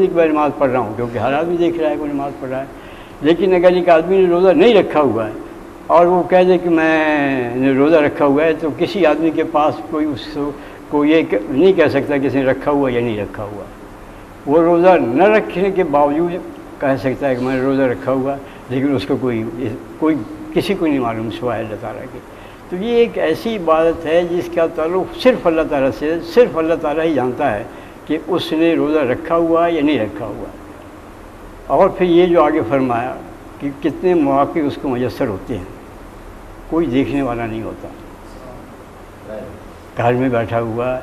نہیں کہ میں نماز پڑھ رہا ہوں، کیونکہ ہر آدمی دیکھ رہا ہے کوئی نماز پڑھ رہا ہے۔ لیکن اگر ایک آدمی نے روزہ نہیں رکھا ہوا ہے اور وہ کہہ دے کہ میں نے روزہ رکھا ہوا ہے، تو کسی آدمی کے پاس کوئی یہ نہیں کہہ سکتا کہ اس نے رکھا ہوا یا نہیں رکھا ہوا۔ وہ روزہ نہ رکھنے کے باوجود کہہ سکتا ہے کہ میں نے روزہ رکھا ہوا، لیکن اس کو کوئی کسی کو نہیں معلوم سوائے اللہ تعالیٰ کے۔ تو یہ ایک ایسی عبادت ہے جس کا تعلق صرف اللہ تعالیٰ سے، صرف اللہ تعالیٰ ہی جانتا ہے کہ اس نے روزہ رکھا ہوا یا نہیں رکھا ہوا۔ اور پھر یہ جو آگے فرمایا کہ کتنے مواقع اس کو میسر ہوتے ہیں، کوئی دیکھنے والا نہیں ہوتا، گھر میں بیٹھا ہوا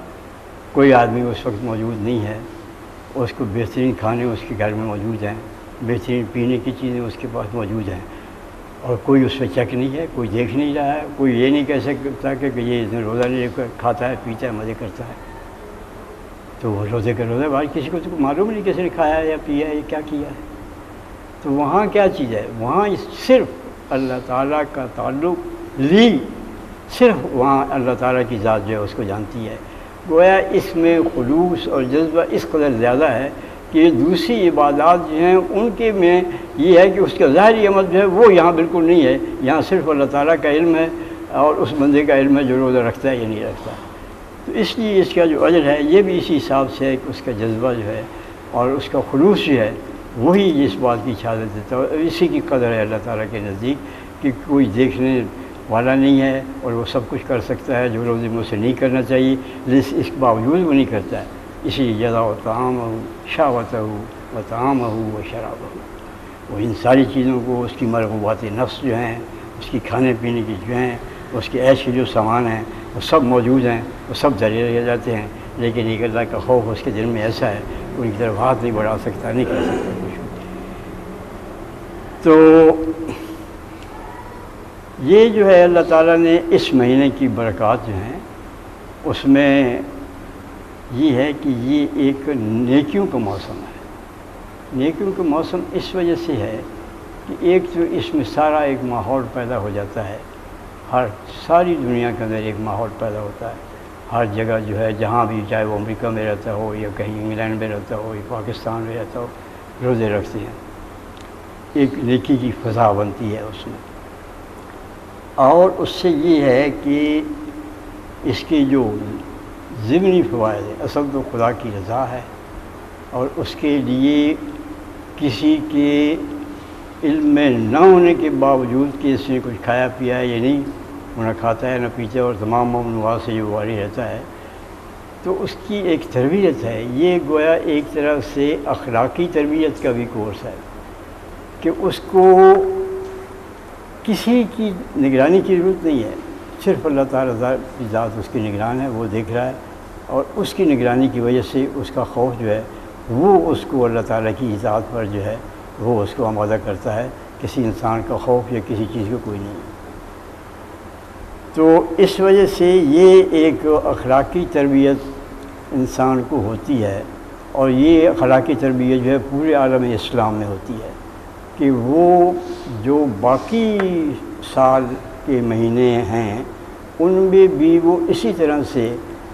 کوئی آدمی اس وقت موجود نہیں ہے، اس کو بہترین کھانے اس کے گھر میں موجود ہیں، بہترین پینے کی چیزیں اس کے پاس موجود ہیں، اور کوئی اس پہ چیک نہیں ہے، کوئی دیکھ نہیں رہا ہے، کوئی یہ نہیں کہہ سکتا کہ یہ اس نے روزہ نہیں رکھا، کھاتا ہے پیتا ہے مزے کرتا ہے، تو وہ روزے کا روزہ بعد کسی کو تو معلوم نہیں کیسے نے کھایا ہے یا پیا ہے یا کیا کیا ہے۔ تو وہاں کیا چیز ہے؟ وہاں صرف اللہ تعالیٰ کا تعلق صرف وہاں اللہ تعالیٰ کی ذات جو ہے اس کو جانتی ہے۔ گویا اس میں خلوص اور جذبہ اس قدر زیادہ ہے کہ دوسری عبادات جو ہیں ان کے میں یہ ہے کہ اس کا ظاہری عمل جو ہے وہ یہاں بالکل نہیں ہے، یہاں صرف اللہ تعالیٰ کا علم ہے اور اس بندے کا علم ہے جو روزہ رکھتا ہے یا نہیں رکھتا۔ تو اس لیے اس کا جو اجر ہے یہ بھی اسی حساب سے ہے کہ اس کا جذبہ جو ہے اور اس کا خلوص جو ہے وہی اس بات کی شہادت دیتا ہے، اور اسی کی قدر ہے اللہ تعالیٰ کے نزدیک کہ کوئی دیکھنے والا نہیں ہے اور وہ سب کچھ کر سکتا ہے جو روزے میں اسے نہیں کرنا چاہیے، لیکن اس کے باوجود وہ نہیں کرتا ہے۔ اسی جزا و طعامہ شہوتہ و طعامہ و شرابہ، وہ ان ساری چیزوں کو اس کی مرغوبات نفس جو ہیں، اس کی کھانے پینے کی جو ہیں، اس کے عیش کے جو سامان ہیں وہ سب موجود ہیں، وہ سب جاری رہ جاتے ہیں، لیکن ایک اللہ کا خوف اس کے دل میں ایسا ہے کہ ان کی طرف ہاتھ نہیں بڑھا سکتا، نہیں کر سکتا کچھ۔ تو یہ جو ہے اللہ تعالیٰ نے اس مہینے کی برکات جو ہیں اس میں یہ ہے کہ یہ ایک نیکیوں کا موسم ہے۔ نیکیوں کا موسم اس وجہ سے ہے کہ ایک تو اس میں سارا ایک ماحول پیدا ہو جاتا ہے، ساری دنیا کے اندر ایک ماحول پیدا ہوتا ہے، ہر جگہ جو ہے جہاں بھی، چاہے وہ امریکہ میں رہتا ہو یا کہیں انگلینڈ میں رہتا ہو یا پاکستان میں رہتا ہو، روزے رکھتے ہیں، ایک نیکی کی فضا بنتی ہے اس میں۔ اور اس سے یہ ہے کہ اس کے جو ضمنی فوائد ہے، اصل تو خدا کی رضا ہے، اور اس کے لیے کسی کے علم میں نہ ہونے کے باوجود کہ اس نے کچھ کھایا پیا ہے یا نہیں، وہ نہ کھاتا ہے نہ پیتا ہے اور تمام ممنوعات سے جو واری رہتا ہے، تو اس کی ایک تربیت ہے۔ یہ گویا ایک طرح سے اخلاقی تربیت کا بھی کورس ہے کہ اس کو کسی کی نگرانی کی ضرورت نہیں ہے، صرف اللہ تعالیٰ کی ذات اس کی نگران ہے، وہ دیکھ رہا ہے، اور اس کی نگرانی کی وجہ سے اس کا خوف جو ہے وہ اس کو اللہ تعالیٰ کی ذات پر جو ہے وہ اس کو آمادہ کرتا ہے۔ کسی انسان کا خوف یا کسی چیز کا کوئی نہیں ہے۔ تو اس وجہ سے یہ ایک اخلاقی تربیت انسان کو ہوتی ہے، اور یہ اخلاقی تربیت جو ہے پورے عالم اسلام میں ہوتی ہے کہ وہ جو باقی سال کے مہینے ہیں ان میں بھی وہ اسی طرح سے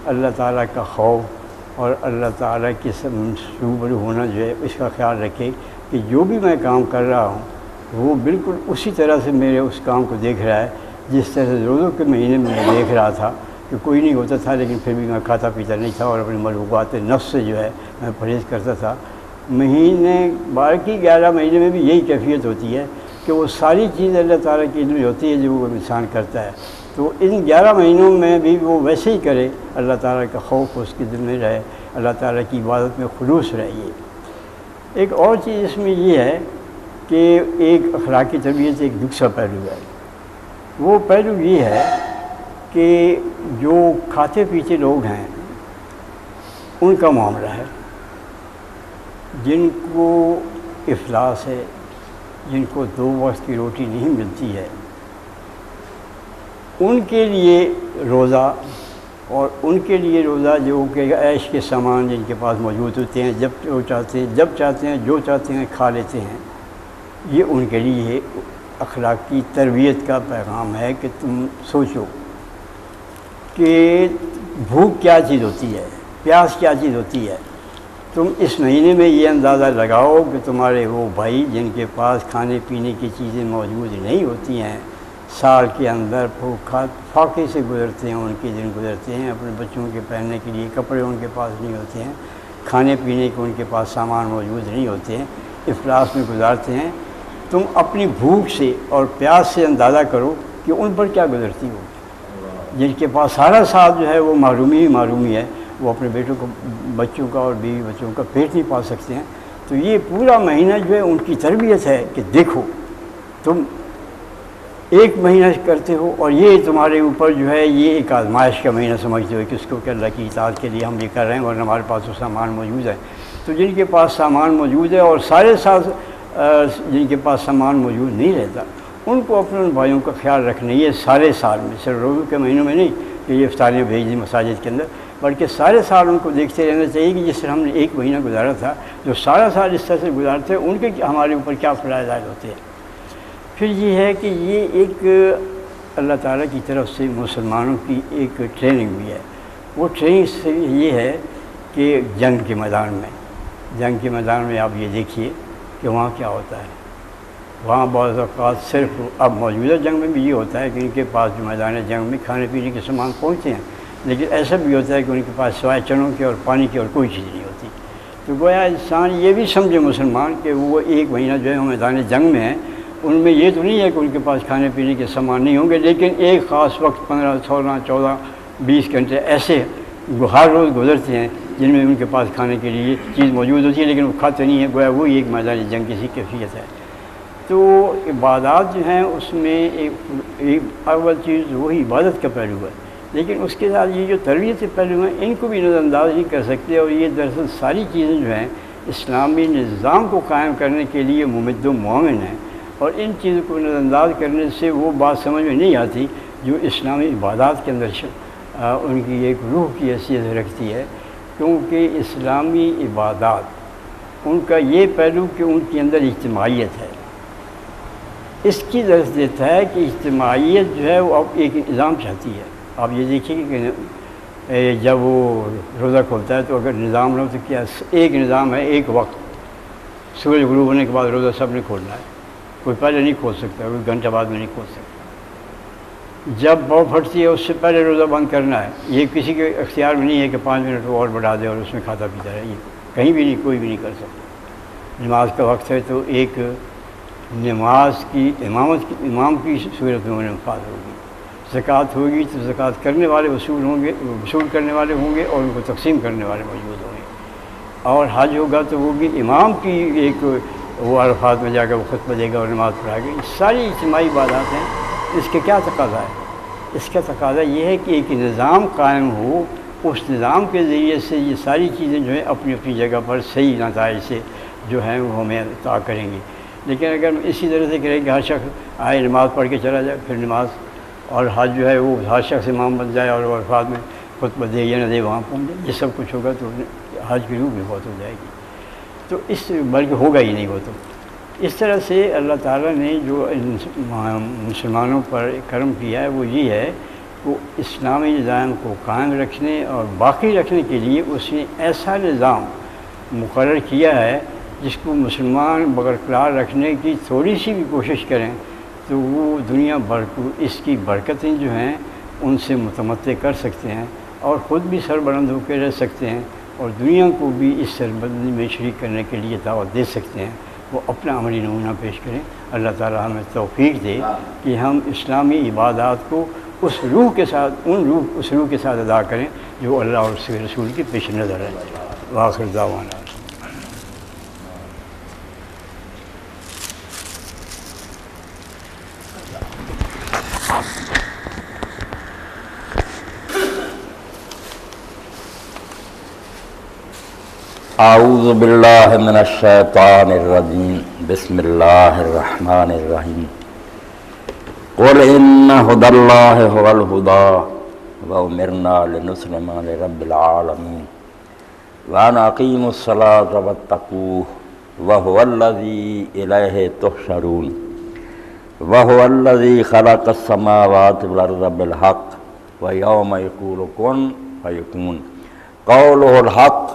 اللہ تعالیٰ کا خوف اور اللہ تعالیٰ کے روبرو ہونا جو ہے اس کا خیال رکھے کہ جو بھی میں کام کر رہا ہوں وہ بالکل اسی طرح سے میرے اس کام کو دیکھ رہا ہے جس طرح سے روزوں کے مہینے میں دیکھ رہا تھا کہ کوئی نہیں ہوتا تھا، لیکن پھر بھی میں کھاتا پیتا نہیں تھا اور اپنی مرغوبات نفس سے جو ہے میں پرہیز کرتا تھا۔ باقی 11 مہینے میں بھی یہی کیفیت ہوتی ہے کہ وہ ساری چیز اللہ تعالیٰ کی علم ہوتی ہے جو وہ انسان کرتا ہے، تو ان 11 مہینوں میں بھی وہ ویسے ہی کرے، اللہ تعالیٰ کا خوف اس کے دل میں رہے، اللہ تعالیٰ کی عبادت میں خلوص رہے۔ ایک اور چیز اس میں یہ ہے کہ ایک اخلاقی تربیت ایک دوسرا پہلو ہے، وہ پہلو یہ ہے کہ جو کھاتے پیتے لوگ ہیں ان کا معاملہ ہے، جن کو افلاس ہے، جن کو 2 وقت کی روٹی نہیں ملتی ہے، ان کے لیے روزہ، اور ان کے لیے روزہ جو کہ عیش کے سامان جن کے پاس موجود ہوتے ہیں، جب چاہتے ہیں جو چاہتے ہیں کھا لیتے ہیں، یہ ان کے لیے اخلاقی تربیت کا پیغام ہے کہ تم سوچو کہ بھوک کیا چیز ہوتی ہے، پیاس کیا چیز ہوتی ہے، تم اس مہینے میں یہ اندازہ لگاؤ کہ تمہارے وہ بھائی جن کے پاس کھانے پینے کی چیزیں موجود نہیں ہوتی ہیں، سال کے اندر بھوکھا فاقے سے گزرتے ہیں، ان کے دن گزرتے ہیں، اپنے بچوں کے پہننے کے لیے کپڑے ان کے پاس نہیں ہوتے ہیں، کھانے پینے کے ان کے پاس سامان موجود نہیں ہوتے ہیں، افلاس میں گزارتے ہیں، تم اپنی بھوک سے اور پیاس سے اندازہ کرو کہ ان پر کیا گزرتی ہوگی، جن کے پاس سارا سال جو ہے وہ معرومی ہے، وہ اپنے بچوں کا اور بیوی بچوں کا پیٹ نہیں پال سکتے ہیں۔ تو یہ پورا مہینہ جو ہے ان کی تربیت ہے کہ دیکھو تم ایک مہینہ کرتے ہو اور یہ تمہارے اوپر جو ہے یہ ایک آزمائش کا مہینہ سمجھتے ہو کہ اس کو کہ اللہ کی اطاعت کے لیے ہم یہ کر رہے ہیں اور ہمارے پاس وہ سامان موجود ہے۔ تو جن کے پاس سامان موجود ہے اور سارے سال جن کے پاس سامان موجود نہیں رہتا، ان کو اپنے ان بھائیوں کا خیال رکھنا یہ سارے سال میں، صرف روزوں کے مہینوں میں نہیں کہ یہ افطاریاں بھیج دیں مساجد کے اندر، بلکہ سارے سال ان کو دیکھتے رہنا چاہیے کہ جس طرح ہم نے ایک مہینہ گزارا تھا، جو سارا سال اس طرح سے گزارتے ہیں ان کے ہمارے اوپر کیا فرائض عائد ہوتے ہیں۔ پھر یہ ہے کہ یہ ایک اللہ تعالیٰ کی طرف سے مسلمانوں کی ایک ٹریننگ بھی ہے۔ وہ ٹریننگ سے یہ ہے کہ جنگ کے میدان میں آپ یہ دیکھیے کہ وہاں کیا ہوتا ہے۔ وہاں بعض اوقات صرف اب موجودہ جنگ میں بھی یہ ہوتا ہے کہ ان کے پاس جو میدان جنگ میں کھانے پینے کے سامان پہنچتے ہیں، لیکن ایسا بھی ہوتا ہے کہ ان کے پاس سوائے چنوں کے اور پانی کی اور کوئی چیز نہیں ہوتی۔ تو گویا انسان یہ بھی سمجھے مسلمان کہ وہ ایک مہینہ جو ہے میدان جنگ میں ہے، ان میں یہ تو نہیں ہے کہ ان کے پاس کھانے پینے کے سامان نہیں ہوں گے، لیکن ایک خاص وقت 15، 16، 14، 20 گھنٹے ایسے ہر روز گزرتے ہیں جن میں ان کے پاس کھانے کے لیے چیز موجود ہوتی ہے لیکن وہ کھاتے نہیں ہیں، گویا وہی ایک میدان جنگ کی کیفیت ہے۔ تو عبادات جو ہیں اس میں ایک اول چیز وہی عبادت کا پہلو ہے، لیکن اس کے ساتھ یہ جو تربیت کے پہلو ہیں ان کو بھی نظر انداز نہیں کر سکتے، اور یہ دراصل ساری چیزیں جو ہیں اسلامی نظام کو قائم کرنے کے لیے ممد و معاون ہیں، اور ان چیزوں کو نظر انداز کرنے سے وہ بات سمجھ میں نہیں آتی جو اسلامی عبادات کے اندر ان کی ایک روح کی حیثیت رکھتی ہے، کیونکہ اسلامی عبادات ان کا یہ پہلو کہ ان کے اندر اجتماعیت ہے، اس کی درس دیتا ہے کہ اجتماعیت جو ہے وہ اب ایک نظام چاہتی ہے۔ آپ یہ دیکھیں کہ جب وہ روزہ کھولتا ہے تو اگر نظام ہو تو کیا ایک نظام ہے، ایک وقت سورج غروب ہونے کے بعد روزہ سب نے کھولنا ہے، کوئی پہلے نہیں کھول سکتا، کوئی گھنٹہ بعد میں نہیں کھول سکتا، جب بو پھٹتی ہے اس سے پہلے روزہ بند کرنا ہے، یہ کسی کے اختیار میں نہیں ہے کہ 5 منٹ اور بڑھا دے اور اس میں کھاتا پیتا رہے، یہ کہیں بھی نہیں، کوئی بھی نہیں کر سکتا۔ نماز کا وقت ہے تو ایک نماز کی امام کی صورت میں نفاذ ہوگی، زکوٰۃ ہوگی تو زکوٰۃ کرنے والے وصول کرنے والے ہوں گے اور ان کو تقسیم کرنے والے موجود ہوں گے، اور حج ہوگا تو وہ بھی امام کی ایک وہ عرفات میں جا کر وہ خطبہ دے گا اور نماز پڑھائے گا۔ یہ ساری اجتماعی عبادات ہیں۔ اس کے کیا تقاضا ہے؟ اس کا تقاضا یہ ہے کہ ایک نظام قائم ہو، اس نظام کے ذریعے سے یہ ساری چیزیں جو ہیں اپنی اپنی جگہ پر صحیح نتائج سے جو ہیں وہ ہمیں عطا کریں گی۔ لیکن اگر اسی طرح سے کریں کہ ہر شخص آئے نماز پڑھ کے چلا جائے، پھر نماز اور حج جو ہے وہ ہر شخص امام بن جائے اور عرفات میں خطبہ دے یا نہ دے وہاں پہنچ جائے، یہ سب کچھ ہوگا تو حج کی روح بھی بہت ہو جائے گی، تو اس بلکہ ہوگا ہی نہیں وہ تو۔ اس طرح سے اللہ تعالیٰ نے جو مسلمانوں پر کرم کیا ہے وہ یہ ہے کہ اسلامی نظام کو قائم رکھنے اور باقی رکھنے کے لیے اس نے ایسا نظام مقرر کیا ہے جس کو مسلمان برقرار رکھنے کی تھوڑی سی بھی کوشش کریں تو وہ دنیا بھر کو اس کی برکتیں جو ہیں ان سے متمتع کر سکتے ہیں اور خود بھی سربلند ہو کے رہ سکتے ہیں، اور دنیا کو بھی اس سربلندی میں شریک کرنے کے لیے دعوت دے سکتے ہیں۔ وہ اپنا عملی نمونہ پیش کریں۔ اللہ تعالیٰ ہمیں توفیق دے کہ ہم اسلامی عبادات کو اس روح کے ساتھ ادا کریں جو اللہ اور اس کے رسول کے پیش نظر ہے۔ وآخر دعوانا اعوذ باللہ من الشیطان الرجیم، بسم اللہ الرحمن الرحیم۔ قل ان ھدی اللہ ھو الھدی وامرنا لنسلم لرب العالمین وان اقیموا الصلاۃ واتقوہ وھو الذی الیہ تحشرون وھو الذی خلق السماوات والارض بالحق ویوم یقول کن فیکون قولہ الحق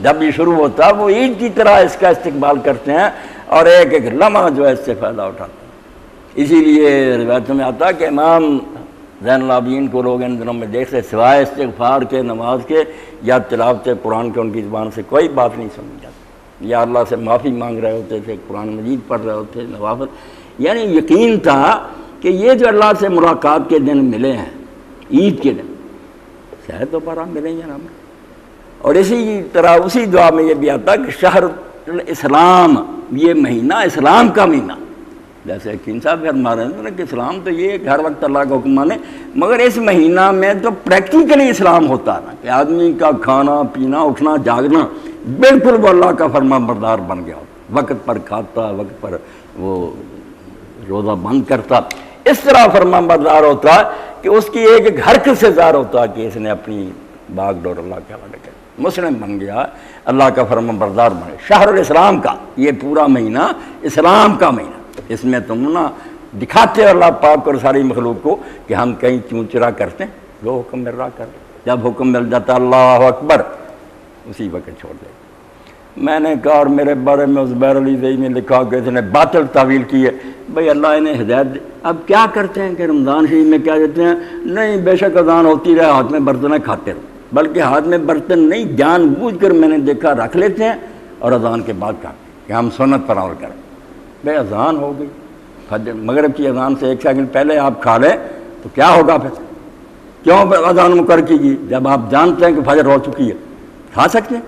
جب یہ شروع ہوتا وہ عید کی طرح اس کا استقبال کرتے ہیں اور ایک ایک لمحہ جو ہے اس سے فائدہ اٹھاتے ہیں۔ اسی لیے روایتوں میں آتا ہے کہ امام زین العابدین کو لوگ ان دنوں میں دیکھتے سوائے استغفار کے، نماز کے یا تلاوت قرآن کے ان کی زبان سے کوئی بات نہیں سمجھ جاتی، یا اللہ سے معافی مانگ رہے ہوتے تھے، قرآن مجید پڑھ رہے ہوتے تھے، نوافل، یعنی یقین تھا کہ یہ جو اللہ سے ملاقات کے دن ملے ہیں، عید کے دن، شاید دوبارہ ملیں گے نا۔ اور اسی طرح اسی دعا میں یہ بھی آتا کہ شہر الاسلام، یہ مہینہ اسلام کا مہینہ، جیسے یقین صاحب فرما رہے ہیں کہ اسلام تو یہ ہے کہ ہر وقت اللہ کا حکم مانے، مگر اس مہینہ میں تو پریکٹیکلی اسلام ہوتا ہے نا کہ آدمی کا کھانا پینا اٹھنا جاگنا بالکل وہ اللہ کا فرما بردار بن گیا، وقت پر کھاتا، وقت پر وہ روزہ بند کرتا، اس طرح فرما بردار ہوتا ہے کہ اس کی ایک ایک حرکت سے ظاہر ہوتا ہے کہ اس نے اپنی باغ ڈور اللہ کے حوالے کر مسلم بن گیا، اللہ کا فرما بردار بن گیا۔ شہر الاسلام کا یہ پورا مہینہ اسلام کا مہینہ، اس میں تم نہ دکھاتے ہو اللہ پاک اور ساری مخلوق کو کہ ہم کہیں چوں چرا کرتے ہیں، جو حکم مل رہا کر، جب حکم مل جاتا اللہ اکبر اسی وقت چھوڑ دے۔ میں نے کہا اور میرے بارے میں زبیر علی زئی نے لکھا کہ اس نے باطل تعویل کی ہے، بھئی اللہ انہیں ہدایت دے۔ اب کیا کرتے ہیں کہ رمضان شریف میں کیا دیتے ہیں، نہیں بے شک اذان ہوتی رہے ہاتھ میں برتن کھاتے رہو، بلکہ ہاتھ میں برتن نہیں جان بوجھ کر میں نے دیکھا رکھ لیتے ہیں اور اذان کے بعد کھاتے ہیں کہ ہم سنت پر عمل کریں۔ بھئی اذان ہو گئی، فجر مغرب کی اذان سے 1 سیکنڈ پہلے آپ کھا لیں تو کیا ہوگا پھر؟ کیوں اذان مقرر کی گئی جب آپ جانتے ہیں کہ فجر ہو چکی ہے؟ کھا سکتے ہیں۔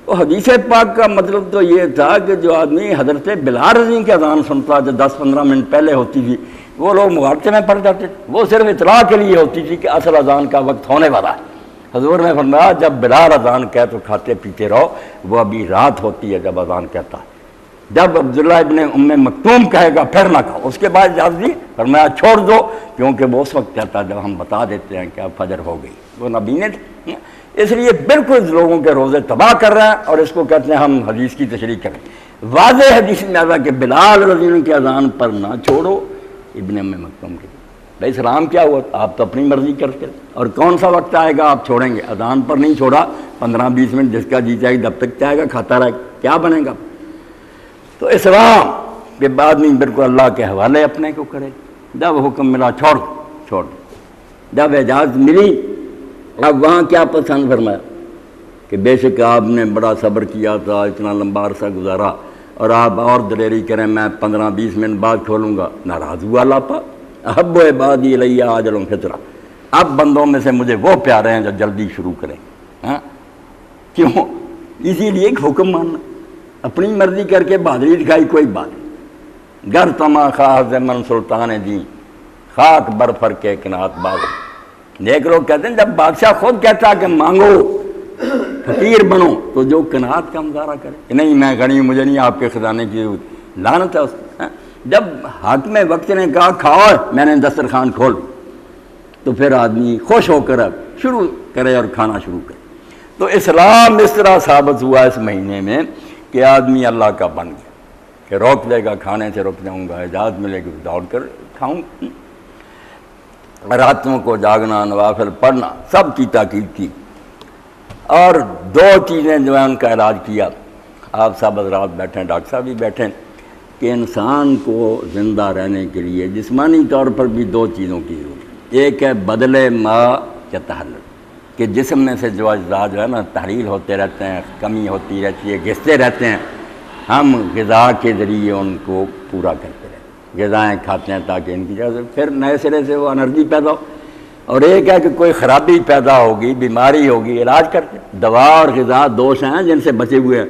وہ حدیث پاک کا مطلب تو یہ تھا کہ جو آدمی حضرت بلال رضی کی اذان سنتا جو 10-15 منٹ پہلے ہوتی تھی، وہ لوگ مغالطے میں پڑ جاتے تھے، وہ صرف اطلاع کے لیے ہوتی تھی کہ اصل اذان کا وقت ہونے والا ہے۔ حضور نے فرمایا جب بلال اذان کہے تو کھاتے پیتے رہو، وہ ابھی رات ہوتی ہے جب اذان کہتا ہے، جب عبداللہ ابن ام مکتوم کہے گا پھر نہ کھاؤ، اس کے بعد اجازت دی، فرمایا چھوڑ دو، کیونکہ وہ اس وقت کہتا ہے جب ہم بتا دیتے ہیں کہ اب فجر ہو گئی، وہ نبی نے تھے، اس لیے بالکل لوگوں کے روزے تباہ کر رہے ہیں اور اس کو کہتے ہیں ہم حدیث کی تشریح کریں۔ واضح حدیث میں آتا کہ بلال رضی اللہ کی اذان پر نہ چھوڑو ابن ام مکتوم کی۔ بھائی اسلام کیا ہوا؟ آپ تو اپنی مرضی کرتے، اور کون سا وقت آئے گا آپ چھوڑیں گے؟ اذان پر نہیں چھوڑا، 15-20 منٹ جس کا جی چاہے جب تک چاہے گا کھاتا رہے، کیا بنے گا؟ تو اسلام کے بعد نہیں بالکل اللہ کے حوالے اپنے کو کرے، جب حکم ملا چھوڑ دو، جب اجازت ملی اب وہاں کیا پسند فرمایا کہ بے شک آپ نے بڑا صبر کیا تھا، اتنا لمبا عرصہ گزارا، اور آپ اور دلیری کریں میں 15-20 منٹ بعد کھولوں گا، ناراض ہوا اللہ پاک۔ احب و عبادی الیہ عاجل فطرہ، اب بندوں میں سے مجھے وہ پیارے ہیں جو جلدی شروع کریں۔ کیوں؟ اسی لیے ایک حکم ماننا، اپنی مرضی کر کے بہادری دکھائی کوئی بات نہیں۔ گر تما خواہ زمن سلطان دی خاک بر فر کے کنات باز۔ نیک لوگ کہتے ہیں جب بادشاہ خود کہتا کہ مانگو فقیر بنو تو جو قناعت کا مظاہرہ کرے، نہیں میں غنی ہوں مجھے نہیں آپ کے خزانے کی لعنت ہے اس کو۔ جب حاکم وقت نے کہا کھاؤ میں نے دسترخوان کھول، تو پھر آدمی خوش ہو کر اب شروع کرے اور کھانا شروع کرے۔ تو اسلام اس طرح ثابت ہوا اس مہینے میں کہ آدمی اللہ کا بن گیا کہ روک دے گا، کھانے سے رک جاؤں گا، اجازت ملے گی دوڑ کر کھاؤں۔ راتوں کو جاگنا، نوافل پڑھنا، سب کی تاکید کی، اور 2 چیزیں جو ہیں ان کا علاج کیا۔ آپ سب حضرات بیٹھیں، ڈاکٹر صاحب بھی بیٹھیں، کہ انسان کو زندہ رہنے کے لیے جسمانی طور پر بھی 2 چیزوں کی ضرورت ہے۔ ایک ہے بدل ما یا تحلل، کہ جسم میں سے جو اجزاء جو ہے نا تحلیل ہوتے رہتے ہیں، کمی ہوتی رہتی ہے، گھستے رہتے ہیں، ہم غذا کے ذریعے ان کو پورا کرتے رہتے ہیں، غذائیں کھاتے ہیں تاکہ ان کی جگہ سے پھر نئے سرے سے وہ انرجی پیدا ہو۔ اور ایک ہے کہ کوئی خرابی پیدا ہوگی، بیماری ہوگی، علاج کرتے ہیں۔ دوا اور غذا 2 ہیں جن سے بچے ہوئے ہیں۔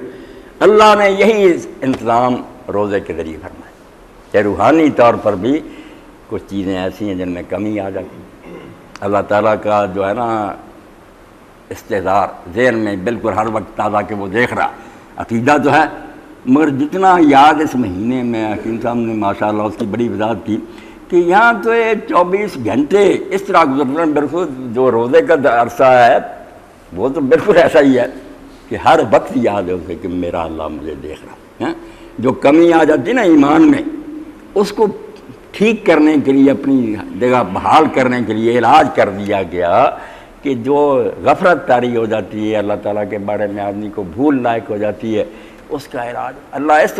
اللہ نے یہی انتظام روزے کے ذریعے فرمایا کہ روحانی طور پر بھی کچھ چیزیں ایسی ہیں جن میں کمی آ جاتی ہے۔ اللہ تعالیٰ کا جو ہے نا استحضار ذہن میں بالکل ہر وقت تازہ کہ وہ دیکھ رہا، عقیدہ تو ہے، مگر جتنا یاد اس مہینے میں حکیم صاحب نے ماشاءاللہ اس کی بڑی وضاحت کی کہ یہاں تو یہ 24 گھنٹے اس طرح گزر رہے ہیں، بالکل جو روزے کا عرصہ ہے وہ تو بالکل ایسا ہی ہے کہ ہر وقت یاد ہے اسے کہ میرا اللہ مجھے دیکھ رہا ہے۔ جو کمی آ جاتی نا ایمان میں، اس کو ٹھیک کرنے کے لیے، اپنی جگہ بحال کرنے کے لیے علاج کر دیا گیا کہ جو غفلت طاری ہو جاتی ہے اللہ تعالیٰ کے بارے میں، آدمی کو بھول لائق ہو جاتی ہے، اس کا علاج اللہ اس طرح